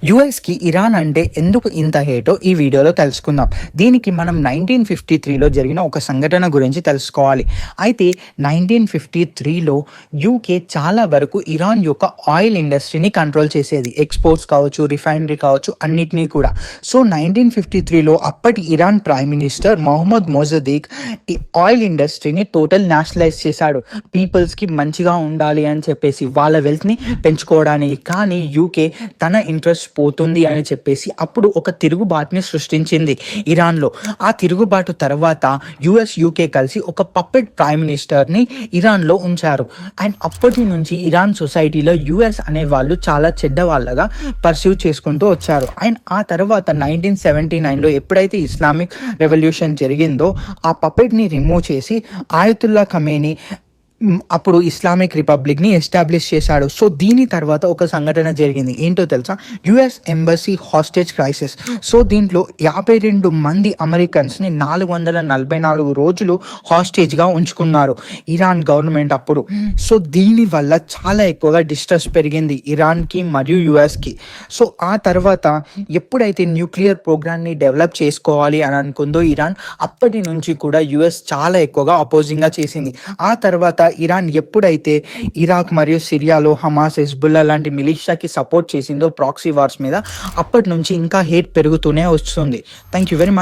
యుఎస్కి Iran అంటే ఎందుకు ఇంత హేటో ఈ వీడియోలో తెలుసుకుందాం. దీనికి మనం 1953లో జరిగిన ఒక సంఘటన గురించి తెలుసుకోవాలి. అయితే 1953లో యూకే చాలా వరకు ఇరాన్ యొక్క ఆయిల్ ఇండస్ట్రీని కంట్రోల్ చేసేది. ఎక్స్పోర్ట్స్ కావచ్చు, రిఫైనరీ కావచ్చు, అన్నిటినీ కూడా. సో 1953లో అప్పటి ఇరాన్ ప్రైమ్ మినిస్టర్ మొహమ్మద్ మొజదీక్ ఈ ఆయిల్ ఇండస్ట్రీని టోటల్ నేషనలైజ్ చేశాడు. పీపుల్స్కి మంచిగా ఉండాలి అని చెప్పేసి, వాళ్ళ వెల్త్ని పెంచుకోవడానికి. కానీ యూకే తన ఇంట్రెస్ట్ పోతుంది అని చెప్పేసి అప్పుడు ఒక తిరుగుబాటుని సృష్టించింది ఇరాన్లో. ఆ తిరుగుబాటు తర్వాత యుఎస్ యూకే కలిసి ఒక పప్పెట్ ప్రైమ్ మినిస్టర్ని ఇరాన్లో ఉంచారు. అండ్ అప్పటి నుంచి ఇరాన్ సొసైటీలో యుఎస్ అనే వాళ్ళు చాలా చెడ్డవాళ్ళగా పర్సీవ్ చేసుకుంటూ వచ్చారు. అండ్ ఆ తర్వాత 1979లో ఎప్పుడైతే ఇస్లామిక్ రెవల్యూషన్ జరిగిందో ఆ పప్పెట్ని రిమూవ్ చేసి ఆయతుల్లా ఖమేనీ అప్పుడు ఇస్లామిక్ రిపబ్లిక్ని ఎస్టాబ్లిష్ చేశాడు. సో దీని తర్వాత ఒక సంఘటన జరిగింది, ఏంటో తెలుసా? US embassy hostage crisis. So దీంట్లో 52 మంది అమెరికన్స్ని 444 రోజులు హాస్టేజ్గా ఉంచుకున్నారు ఇరాన్ గవర్నమెంట్ అప్పుడు. సో దీనివల్ల చాలా ఎక్కువగా డిస్ట్రెస్ పెరిగింది ఇరాన్కి మరియు యుఎస్కి. సో ఆ తర్వాత ఎప్పుడైతే న్యూక్లియర్ ప్రోగ్రామ్ని డెవలప్ చేసుకోవాలి అని అనుకుందో ఇరాన్, అప్పటి నుంచి కూడా యుఎస్ చాలా ఎక్కువగా అపోజింగ్గా చేసింది. ఆ తర్వాత ఇరాన్ ఎప్పుడైతే ఇరాక్ మరియు సిరియాలో హమాస్, హెజ్బుల్లా లాంటి మిలిషియాకి సపోర్ట్ చేసిందో ప్రాక్సీ వార్స్ మీద, అప్పటి నుంచి ఇంకా హేట్ పెరుగుతూనే వస్తుంది. Thank you very much.